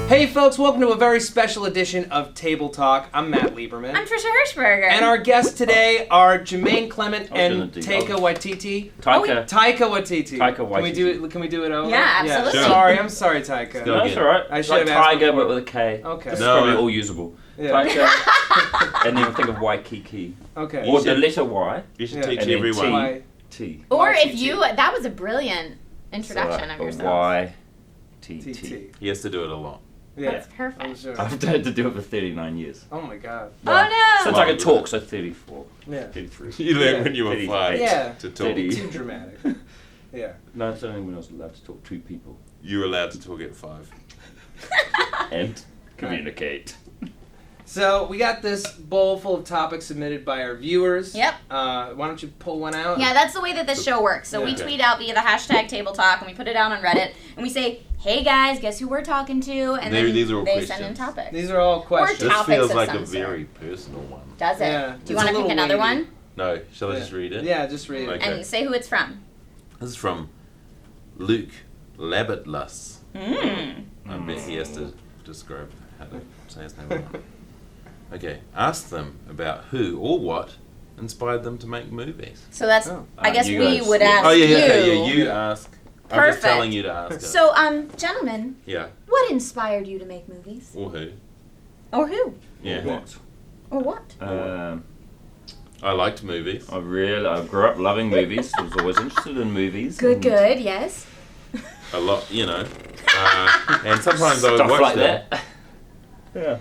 Hey folks, welcome to a very special edition of Table Talk. I'm Matt Lieberman. I'm Trisha Hirschberger. And our guests today are Jemaine Clement and Taika Waititi. Taika Waititi. Taika Waititi. Can we do it over? Yeah, absolutely. Yeah. Sorry, I'm sorry, Taika. No, that's alright. I should like have asked Tiger, before. but with a K. Okay. This is probably all usable. Yeah. Taika, and then think of Waikiki. Okay. Or the letter Y. You should Yeah. teach And then everyone. T. Or YTT. if you, that was a brilliant introduction of yourself. Y-T-T. TT. He has to do it a lot. Yeah. That's perfect. I'm sure. I've had to do it for 39 years. Oh my god. Oh no! Since I could talk, so 34. Yeah. 33. You learned Yeah. when you were 38. 5 Yeah. to talk. 30. Too dramatic. Yeah. No, it's only when I was allowed to talk to people. You were allowed to talk at 5. And communicate. So we got this bowl full of topics submitted by our viewers. Yep. Why don't you pull one out? Yeah, that's the way that this show works. So we Yeah. tweet out via the hashtag Table Talk, and we put it out on Reddit, and we say, "Hey guys, guess who we're talking to?" And then These are all they questions. send in topics. These are all questions. This Topics feels of like some a sort. very personal one. Does it? Yeah, Do it's you a want to little pick another weighty. one? No, shall I Yeah. just read it? Yeah, just read it. Okay. And say who it's from. This is from Luke Labbitless. Mm. I bet he has to describe how to say his name. Okay, ask them about who or what inspired them to make movies. So that's, Oh. I guess You we guys. would ask Oh yeah, you. yeah, you ask. I'm Perfect. just telling you to ask us. So, gentlemen, Yeah, what inspired you to make movies? or who? Or who? Yeah. What? Or what? I liked movies. I grew up loving movies. I was always interested in movies. Good, and good, yes. A lot, you know. And sometimes I would Stuff watch like them. that. Yeah.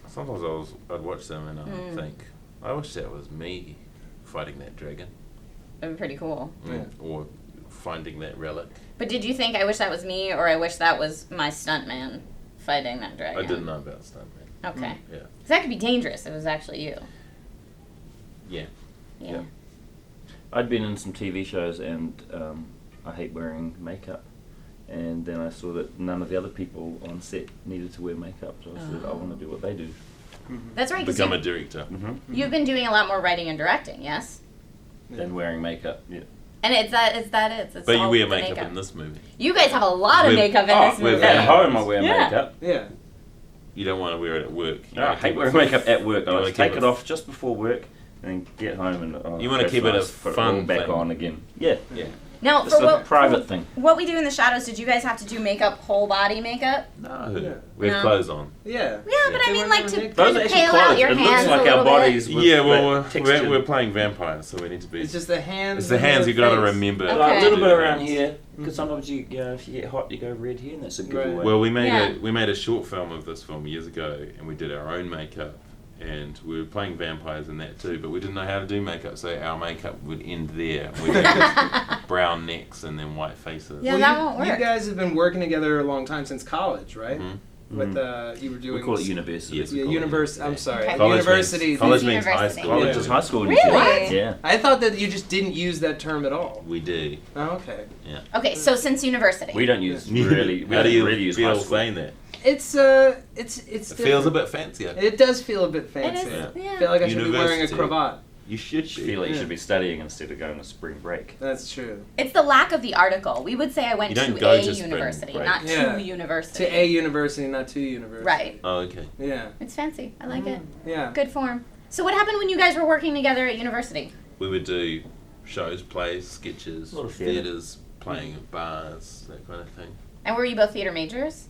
Sometimes I'd watch them and I'd think, I wish that was me fighting that dragon. That'd be pretty cool. Yeah. Or finding that relic. But did you think I wish that was me, or I wish that was my stuntman fighting that dragon? I didn't know about Stuntman. Okay. Yeah. 'Cause that could be dangerous if it was actually you. Yeah. Yeah. I'd been in some TV shows and I hate wearing makeup. And then I saw that none of the other people on set needed to wear makeup, so I said, I want to do what they do. That's right, because Become a director. you've been doing a lot more writing and directing, yes? Than wearing makeup, yeah. And it's But you all wear the makeup in this movie. You guys have a lot of We're- makeup in this we're movie. very At home I wear Yeah. makeup. Yeah. You don't want to wear it at work. You No, I wanna hate keep wearing it- makeup at work. You I wanna like keep take it off just before work and then get home and You wanna that's keep it a nice, put fun it all back thing. on again. Yeah. Yeah. Now, It's for a private thing. what we do in the shadows, did you guys have to do makeup, whole body makeup? No. Yeah. We have No. clothes on. Yeah. Yeah, but They I mean, weren't like even to naked. Those kind are of actually pale clothes. out your It hands looks a like little our bit. bodies with Yeah, well, that texture. we're playing vampires, so we need to be. It's just the hands. It's the and hands. You got to face. remember. Okay. Like a little bit to do around hands. here, because sometimes you know, if you get hot, you go red here, and that's a Right. giveaway. Well, we made Yeah. a short film of this film years ago, and we did our own makeup, and we were playing vampires in that too. But we didn't know how to do makeup, so our makeup would end there. We'd have brown necks and then white faces. Yeah, Well, that you, won't work. You guys have been working together a long time since college, right? Mhm. With you were doing. we call it university. Yes. Yeah, Call it university. I'm university. sorry. Okay. College University. means, college Since means high university. school. College Yeah. is high school. in Really? New Zealand. Yeah. I thought that you just didn't use that term at all. We do. Oh, okay. Okay, so since university. We don't use Yeah. really. We How do don't you really use high feel school. saying that? It's It different. feels a bit fancier. It does feel a bit It fancy. is, Yeah. I feel like I should be wearing a University. cravat. You should You feel like you Yeah. should be studying instead of going to spring break. That's true. It's the lack of the article. We would say I went You don't to go a to spring university, break. not Yeah. to university. To a university, not to university. Right. Oh, okay. Yeah. It's fancy. I like it. Yeah. Good form. So what happened when you guys were working together at university? We would do shows, plays, sketches, A lot of theatre. theatres, playing at bars, that kind of thing. And were you both theater majors?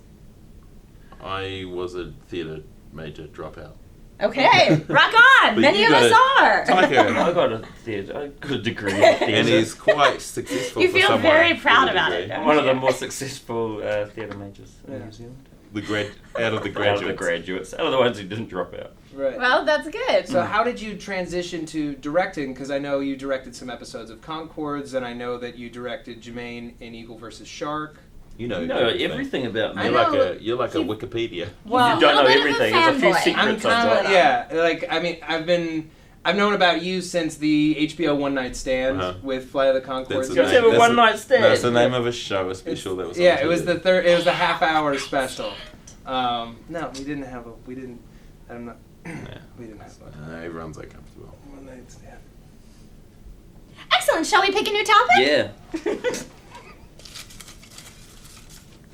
I was a theatre major dropout. Okay, rock on! But Many you of us got are. Taika, I got a theatre. I got a degree in theatre. and he's quite successful. You for feel someone very with proud a about degree. it, don't One of the you? more successful theatre majors in Yeah. New Zealand. The out of the Out graduates. of the graduates. Out of the ones who didn't drop out. Right. Well, that's good. So how did you transition to directing? Because I know you directed some episodes of Conchords, and I know that you directed Jemaine in Eagle vs. Shark. You know, You know everything about me. I You're know. like a Wikipedia. Well, You don't know a little bit everything. of There's a few fanboy. secrets I'm I've kind got. of yeah. Like I mean, I've known about you since the HBO One Night Stand Uh-huh. with Flight of the Conchords. That's the You guys name- have a that's one-night stand. That's the name of a show, a special that was. On Yeah, it was TV. it was the half-hour special. No, we didn't have a. We didn't. I'm not. We didn't have one. Everyone's uncomfortable. One night stand. Excellent. Shall we pick a new topic? Yeah.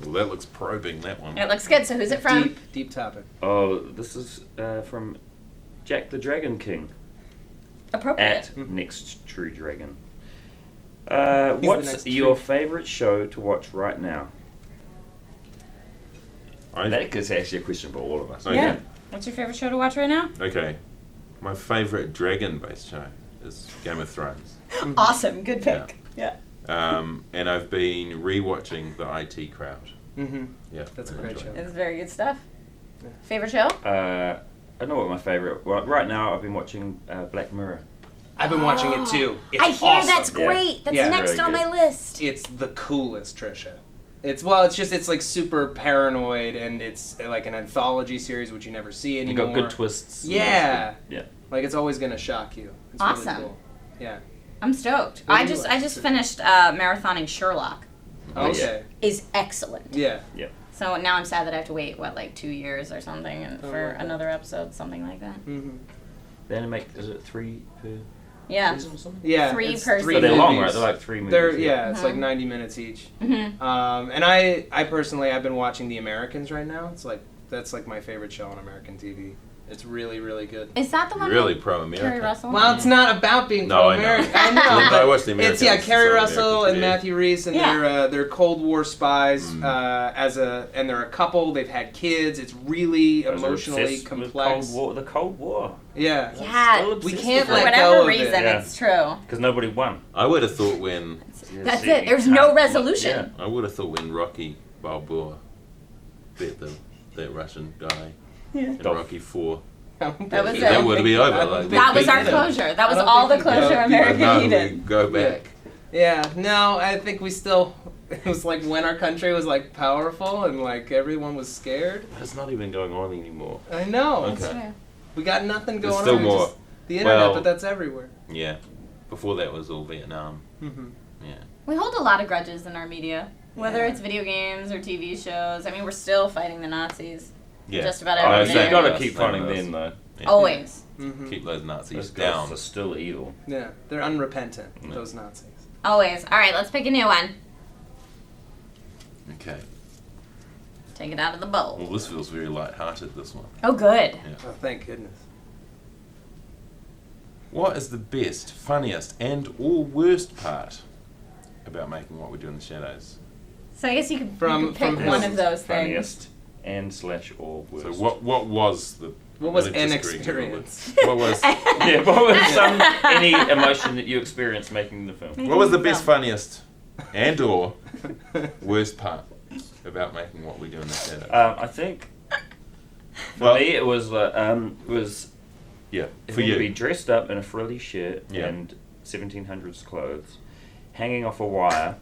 Well, that looks probing, that one. It looks good. So who's it from? Deep topic. Oh, this is from Jack the Dragon King. Appropriate. At Next True Dragon. the What's next your true- favourite show to watch right now? That is actually a question for all of us. Okay. Yeah. What's your favorite show to watch right now? Okay. My favourite dragon-based show is Game of Thrones. Awesome. Good pick. Yeah. And I've been rewatching the IT Crowd. Mm-hmm. Yeah, That's a I great enjoy show. it. It's very good stuff. Yeah. Favorite show? I know what my favourite... Well, right now I've been watching Black Mirror. I've been watching it too. It's I hear awesome. that's great. That's Yeah, next really on good. my list. It's the coolest, Trisha. It's like super paranoid, and it's like an anthology series which you never see You anymore. got good twists. Yeah. Yeah. Like it's always gonna shock you. It's Awesome. Really cool. Yeah. I'm stoked. What I do you just like? finished marathoning Sherlock. Okay. Is excellent. Yeah. So now I'm sad that I have to wait, like 2 years or something and for okay. another episode, something like that. Mm-hmm. They only make, is it 3 per Yeah. season or something? Yeah. Three it's per three But they're season. long, movies. right? They're like 3 movies. It's like Mhm. 90 minutes each. Mm-hmm. And I personally, I've been watching The Americans right now. That's like my favorite show on American TV. It's really, really good. Is that the one Really with pro-American. Carrie Russell? Well, it's not about being No, I know. pro-American. I know. I but watched The it's Americans. Carrie on Russell American and TV. Matthew Reese, and Yeah. they're Cold War spies. Mm. And they're a couple. They've had kids. It's really Those are emotionally obsessed with complex. The Cold War. Yeah. Yeah. We can't For let whatever go of reason, it. Yeah. it's true. Because nobody won. I would have thought when... That's it. There's no resolution. I would have thought when Rocky Balboa beat that Russian guy in Dolph. Rocky 4, That was That it. That would be over, like, That was our Yeah. closure. That was I don't all the think we closure go- America no, needed. we go back. Yeah, no, I think we still. It was like when our country was like powerful and like everyone was scared. But it's not even going on anymore. I know. Okay. That's true. We got nothing There's going still on. more. Just the internet, Well- but that's everywhere. Yeah. Before that was all Vietnam. Mm-hmm. Yeah. We hold a lot of grudges in our media, whether Yeah. it's video games or TV shows. I mean, we're still fighting the Nazis. Yeah. Just about Oh, every so day. you got to Yes, keep they fighting must. them, though. Yeah. Always. Mm-hmm. Keep those Nazis Those guys down. are still evil. Yeah, they're unrepentant. Yeah. Those Nazis. Always. All right, let's pick a new one. Okay. Take it out of the bowl. Well, this feels very light-hearted, this one. Oh, good. Oh, thank goodness. What is the best, funniest, and/or worst part about making What We Do in the Shadows? So I guess you could, From- pick from one his of those things. Funniest and slash or worst. So what was the... What was really an disagree experience? with- What was... Yeah, what was any emotion that you experienced making the film? What was the best, funniest, and/or worst part about making What We Do in the Shadows? I think for Well- me it was Yeah, for for you to you. be dressed up in a frilly shirt Yeah. and 1700s clothes, hanging off a wire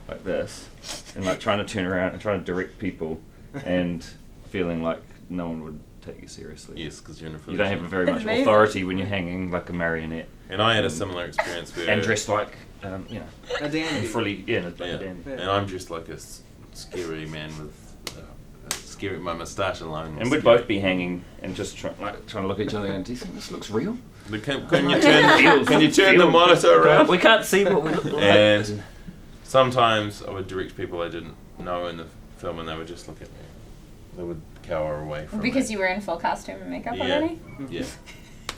like this, and like trying to turn around and trying to direct people, and feeling like no one would take you seriously. Yes, because you're in a You don't have a very much Amazing. authority when you're hanging like a marionette And I had a similar experience where... and dressed like you know, A in dandy. frilly like Yeah. a dandy. Yeah. And I'm just like a scary man with scary, my moustache alone. was And we'd scary. both be hanging and just trying to look at each other and do you think this looks real? But can you turn, Feels- can you turn the feels- monitor around? We can't see what we look like. And sometimes I would direct people I didn't know in the film, and they would just look at me. They would cower away from Because me. you were in full costume and makeup Yeah. already? Yeah.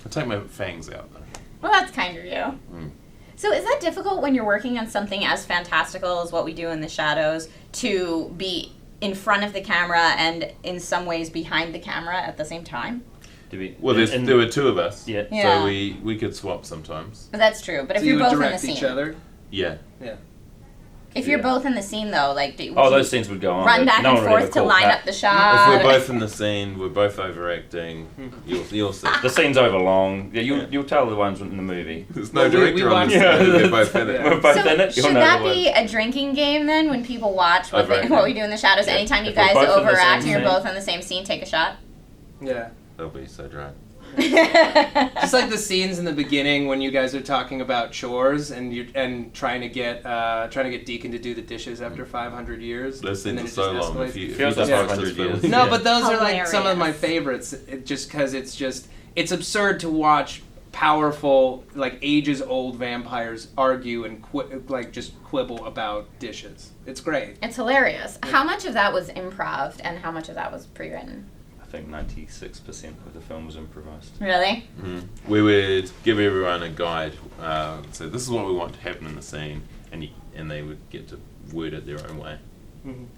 I take my fangs out though. Well, that's kind of you. Mm. So is that difficult when you're working on something as fantastical as What We Do in the Shadows to be in front of the camera and in some ways behind the camera at the same time? Well, there were two of us, Yeah. Yeah. so we could swap sometimes. But that's true. But if So you're you would both in the direct scene, each other. Yeah. if you're Yeah. both in the scene though, like would Oh, you those scenes would go on. run but back no and one would ever forth to call line that. up the shot? If we're both in the scene, we're both overacting. You'll see. The scene's overlong. Yeah, Yeah. you'll tell the ones in the movie. There's no Well, we director on watched this. it. They're both in it. Yeah. We're both So in it. You'll should know that the be a drinking game then when people watch what, Overacting. what We Do in the Shadows? Yeah. Anytime you If we're guys both in the overact and same you're scene. both in the same scene, take a shot? Yeah. They'll be so drunk. Just like the scenes in the beginning when you guys are talking about chores and trying to get Deacon to do the dishes after 500 years. Those and scenes then are it so just long. escalates. If you Feels just like watch 500 this film. years. No, Yeah. but those are like some of my Hilarious. favorites. Just because it's absurd to watch powerful, like ages-old vampires argue and just quibble about dishes. It's great. It's hilarious. How much of that was improv and how much of that was pre-written? I think 96% of the film was improvised. Really? We would give everyone a guide. So this is what we want to happen in the scene, and they would get to word it their own way.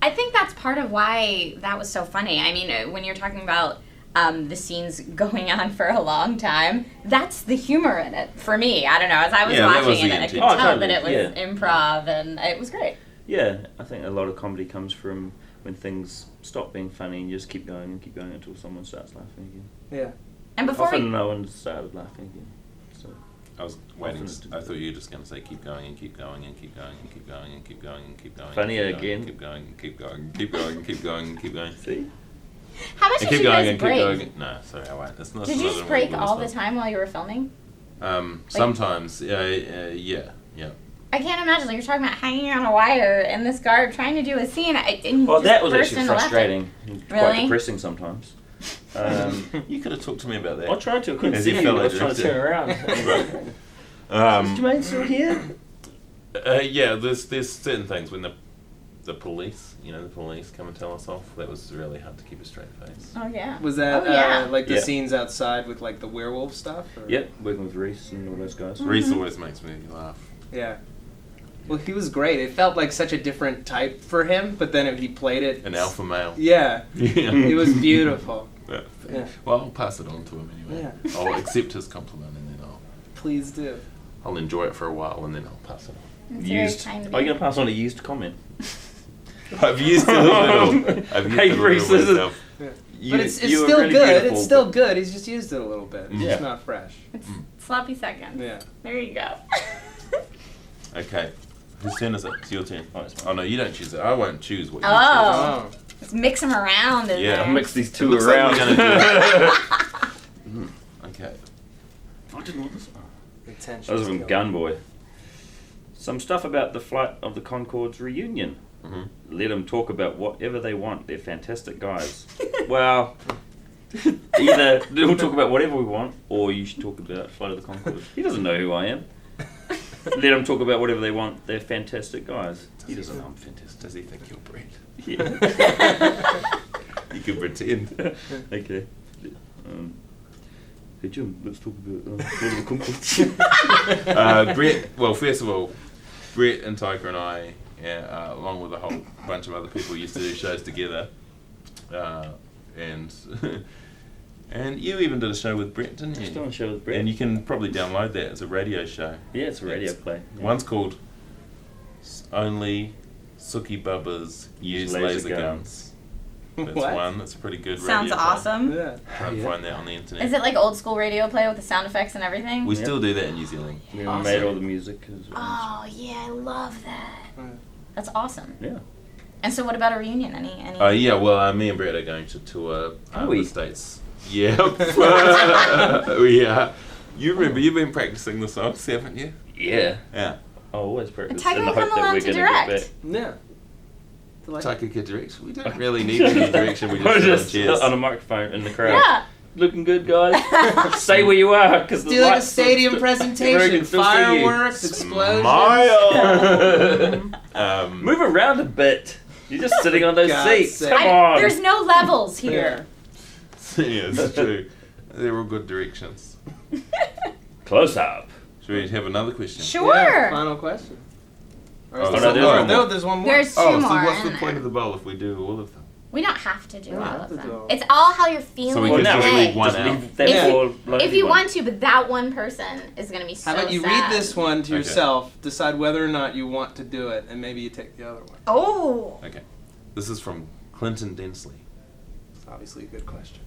I think that's part of why that was so funny. I mean, when you're talking about the scenes going on for a long time, that's the humor in it for me. I don't know. As I was watching it, I could tell that it was improv, and it was great. Yeah, I think a lot of comedy comes from when things stop being funny and you just keep going until someone starts laughing again. Yeah. And before often no one started laughing again. So I was waiting. I thought you were just going to say keep going and keep going and keep going and keep going and keep going and keep going. Funny again. Keep going and keep going and keep going and keep going and keep going. See? How much did you guys break? No, sorry, I won't. That's not. Did you just break all the time while you were filming? Sometimes, yeah. I can't imagine. Like, you're talking about hanging on a wire in this garb, trying to do a scene. Well, that was actually frustrating. Quite Really? depressing sometimes. You could have talked to me about that. I tried to. I couldn't As see you you. fell I was trying to turn around. Is Jemaine still here? Yeah, there's certain things when the police, the police come and tell us off. That was really hard to keep a straight face. Oh, yeah. Was that the Yeah. scenes outside with like the werewolf stuff? Or? Yep, working with Reese and all those guys. Reese always makes me laugh. Yeah. Well, he was great. It felt like such a different type for him, but then he played it. An alpha male. Yeah. Yeah. It was beautiful. Yeah. Yeah. Well, I'll pass it on to him anyway. Yeah. I'll accept his compliment and then Please do. I'll enjoy it for a while and then I'll pass it on. It's very Used. kind of Are you you. going to pass on a used comment? I've used it a little. Hey, Reese, this is. Yeah. You, But it's you were still really good. beautiful, It's still but- good. He's just used it a little bit. It's Yeah. just not fresh. It's sloppy seconds. Yeah. There you go. Okay. Whose turn is it? It's your turn. Oh no, you don't choose it. I won't choose what you Oh. Oh. Let's mix them around in Yeah. there. I'll mix these choose. two Looks like around. we're gonna do it. Okay. I didn't want this. Attention. That was from Gunboy. Some stuff about the flight of the Conchords reunion. Mm-hmm. Let them talk about whatever they want. They're fantastic guys. Well, either we'll talk about whatever we want, or you should talk about Flight of the Conchords. He doesn't know who I am. Let them talk about whatever they want. They're fantastic guys. He doesn't know I'm fantastic. Does he think you're Brett? Yeah. You can pretend. Okay. Hey Jim, let's talk about Flight of the Conchords. Brett. Well, first of all, Brett and Taika and I, along with a whole bunch of other people, used to do shows together, and and you even did a show with Brett, didn't you? Still on a show with Brett. And you can probably download that. It's a radio show. Yeah, it's a radio play. Yeah. One's called Only Sookie Bubbas Use Laser Guns. That's What? one. That's a pretty good Sounds radio play. awesome. Yeah. Try and find that on the internet. Is it like old school radio play with the sound effects and everything? We Yep. still do that in New Zealand. We Awesome. made all the music as well. Oh yeah, I love that. Mm. That's awesome. Yeah. And so, what about a reunion? Any? Yeah, well, me and Brett are going to tour Are we? the States. Yeah. Yeah. You remember, you've been practicing the songs, haven't you? Yeah. Yeah. I always practice Taika in the will hope come that along we're to going to get direct. back. Yeah. Like, Taika get direction. We don't really need any direction. We We're just just sit on chairs. on a microphone in the crowd. Yeah. Looking good, guys. Stay where you are, because the do like a lights stadium everyone presentation. can still see you. Fireworks, explosions. Smile. Move around a bit. You're just sitting on those God's seats. sake. Come on. There's no levels here. Yeah, it's true. They're all good directions. Close up. Should we have another question? Sure. Yeah, final question. Or is Oh, there no, some there's more? one more. No, there's one more. There's two Oh, more. so what's in the point there. of the bowl if we do all of them? We don't have to do We don't all have of to them. do all. It's all how you're feeling. So we Well, could now just today. leave one Just out. leave that If- for lonely If you one. want to, but that one person is going to be so How about you sad. read this one to Okay. yourself, decide whether or not you want to do it, and maybe you take the other one. Oh. Okay. This is from Clinton Densley. It's obviously a good question.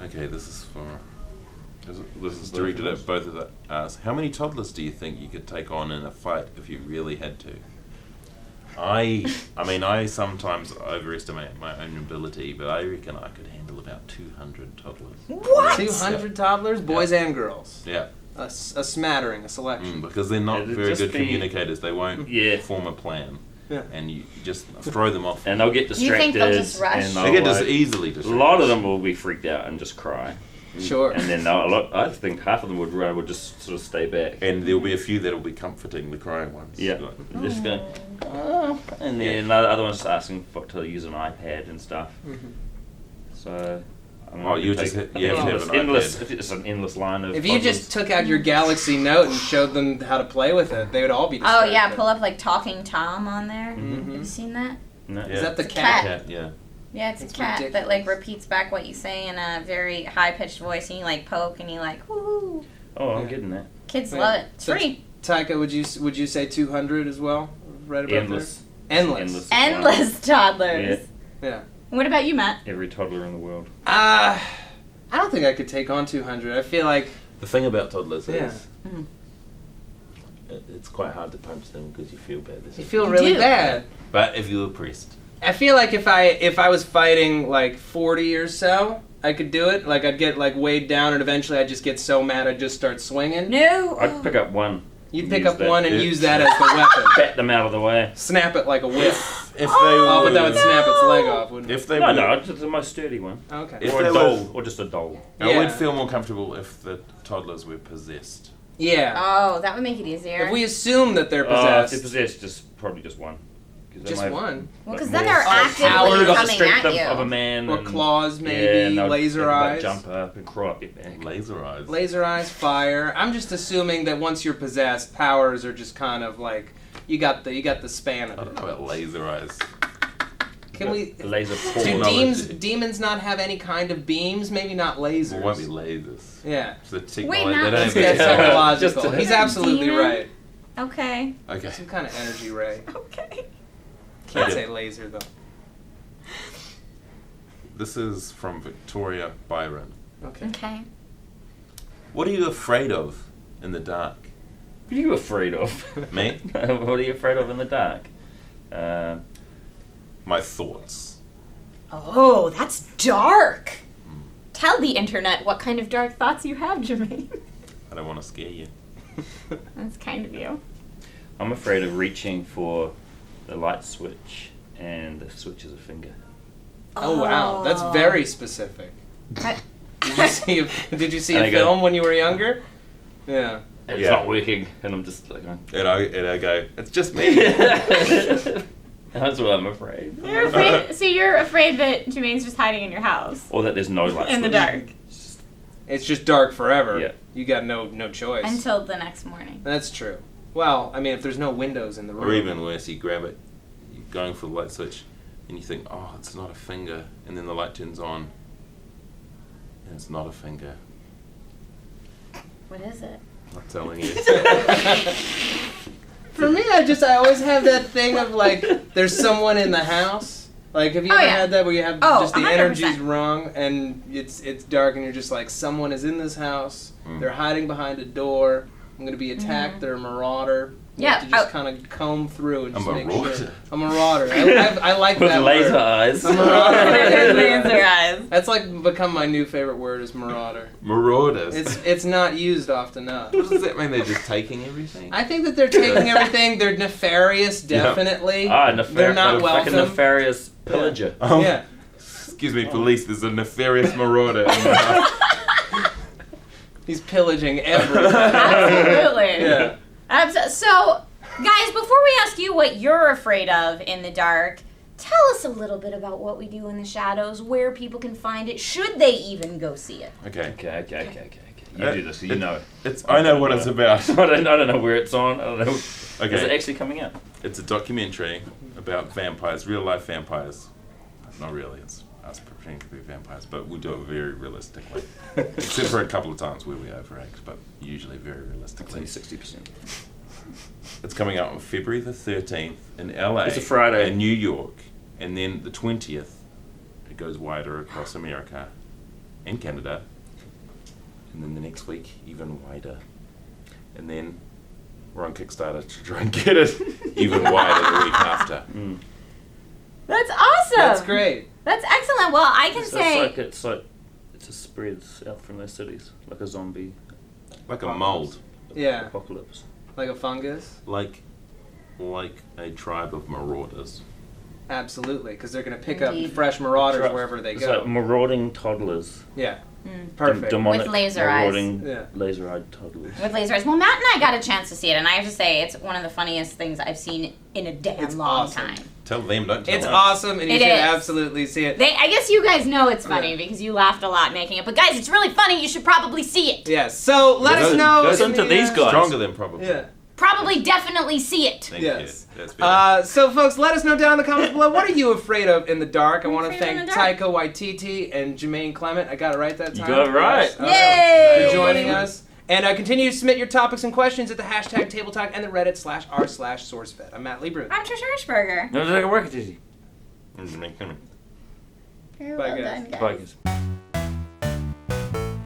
Okay, this is directed at both of us. How many toddlers do you think you could take on in a fight if you really had to? I mean, I sometimes overestimate my own ability, but I reckon I could handle about 200 toddlers. What? 200 toddlers, boys and girls. Yeah, A smattering, a selection. because they're not It'd very just good be- communicators. They won't Yeah. form a plan, Yeah. and you just throw them off. And they'll get You distracted. think they'll just rush? And They they'll, get just like, easily a distracted. lot of them will be freaked out and just cry. Sure. And then I think half of them would just sort of stay back. And there'll be a few that'll be comforting the crying ones. Yeah. Like, Just going, oh. And then the other one's just asking to use an iPad and stuff. Mm-hmm. So. I mean, oh, you have to have an endless. iPad. It's an endless line of. If you just took out your Galaxy Note and showed them how to play with it, they would all be distracted. Oh yeah, pull up like Talking Tom on there. Mm-hmm. Have you seen that? No. Is that the It's a cat? cat. Yeah. Yeah, it's It's a cat ridiculous. that like repeats back what you say in a very high pitched voice, and you like poke and you like woohoo. Oh, I'm Yeah. getting that. Kids Yeah. love it. It's So free. Taika, would you say 200 as well? Right about Endless. there? Endless. Endless toddlers. Yeah. What about you, Matt? Every toddler in the world. I don't think I could take on 200. I feel like The thing about toddlers Yeah. is it's quite hard to punch them because you feel bad. you feel You really do. bad. But if you were pressed, I feel like if I was fighting like 40 or so, I could do it. Like I'd get like weighed down, and eventually I'd just get so mad I'd just start swinging. No. I'd pick up one. You'd pick Use up that. one and use that as the weapon. Bat them out of the way. Snap it like a whip. if they Oh, but that would were- snap its leg off, wouldn't it? if they No, were, no, just the most sturdy one. Okay. If Or they a were- doll, or just a doll. I Yeah. would feel more comfortable if the toddlers were possessed. Yeah. Oh, that would make it easier. If we assume that they're If possessed, they're possessed, probably just one. 'Cause they just might- one. well, because like then more they're power. actively They've got the coming strength at you. of a man. Or and- claws, maybe, yeah, and they'll- laser they'll, like, eyes. jump up and crawl up your back. Laser eyes. Laser eyes, fire. I'm just assuming that once you're possessed, powers are just kind of like you got the span I of don't it. know about laser eyes. Can we? A laser Do paw. demons not have any kind of beams? Maybe not lasers. It won't be lasers. Yeah. It's the Wait, technology. not They don't That's have that's the- psychological. Just a- He's absolutely Demon? right. Okay. Okay. Some kind of energy ray. Okay. Can't Okay. say laser though. This is from Victoria Byron. Okay. Okay. What are you afraid of in the dark? What are you afraid of? Me? What are you afraid of in the dark? My thoughts. Oh, that's dark. Tell the internet what kind of dark thoughts you have, Jemaine. I don't want to scare you. That's kind of you. I'm afraid of reaching for the light switch and the switch is a finger. Oh wow, that's very specific. I- Did you see And a I go- film when you were younger? Yeah. And Yeah. it's not working, and I'm just like, And I go, it's just me. that's what I'm afraid. You're afraid. So you're afraid that Jermaine's just hiding in your house Or that there's no light in the switch. dark It's just- It's just dark forever. Yeah. You got no choice. until the next morning. That's true. Well, I mean, if there's no windows in the room. Or even worse, you grab it, you're going for the light switch, and you think, oh, it's not a finger. And then the light turns on, and it's not a finger. What is it? I'm not telling you. For me, I always have that thing of like, there's someone in the house. Like, have you Oh, ever yeah. had that where you have Oh, just the 100%. energy's wrong and it's dark and you're just like, someone is in this house. Mm. They're hiding behind a door. I'm gonna be attacked. They're a marauder. You have Yeah, to just kind of comb through and A just make marauder? sure. A marauder. I like With that laser word. eyes. A marauder. Laser eyes. That's like become my new favorite word is marauder. Marauders. It's not used often enough. What does that mean? They're just taking everything? I think that they're taking everything. They're nefarious, definitely. They're not like a welcome. nefarious pillager. Oh, Yeah. Excuse me, police. There's a nefarious marauder in the house. He's pillaging everything. Absolutely. Yeah. So, guys, before we ask you what you're afraid of in the dark, tell us a little bit about what we do in the shadows, where people can find it, should they even go see it. Okay. Okay. You do this, so you know. I know what it's about. I don't know where it's on. I don't know. Is it Okay. actually coming out? It's a documentary about vampires, real life vampires. Not really, it's us pretending to be vampires, but we do it very realistically. Except for a couple of times where we overact, but usually very realistically. 60%. It's coming out on February the 13th in LA. It's a Friday. In New York. And then the 20th, it goes wider across America and Canada. And then the next week, even wider. And then we're on Kickstarter to try and get it even wider the week after. Mm. That's awesome. That's great. That's excellent. Well, I can So say... it's like it just spreads out from those cities like a zombie. Like a mold. Yeah. Apocalypse. Like a fungus? Like a tribe of marauders. Absolutely, because they're going to pick Indeed. up fresh marauders That's right. wherever they It's go. like marauding toddlers. Yeah. Perfect. Demonic, With laser eyes. marauding, Yeah. laser-eyed toddlers. With lasers. Well, Matt and I got a chance to see it, and I have to say, it's one of the funniest things I've seen in a damn It's long awesome. time. Tell them, don't tell It's us. awesome, and you It should is. absolutely see it. I guess you guys know it's funny Yeah. because you laughed a lot making it. But guys, it's really funny. You should probably see it. Yes. So let us know. Goes in into the, these guys. Stronger than probably. Yeah. Probably, definitely see it. Thank Yes. you. That's better. So, folks, let us know down in the comments below. What are you afraid of in the dark? I want to afraid of thank in the dark? Taika Waititi and Jemaine Clement. I got it right that time. You got it right. Okay. Yay! For joining us. And continue to submit your topics and questions at the hashtag Table Talk and the Reddit /r/SourceFed. I'm Matt Liebrud. I'm Trisha Hirschberger. No, it's like a work it is. Very Bye, well guys. done, guys. Bye, guys.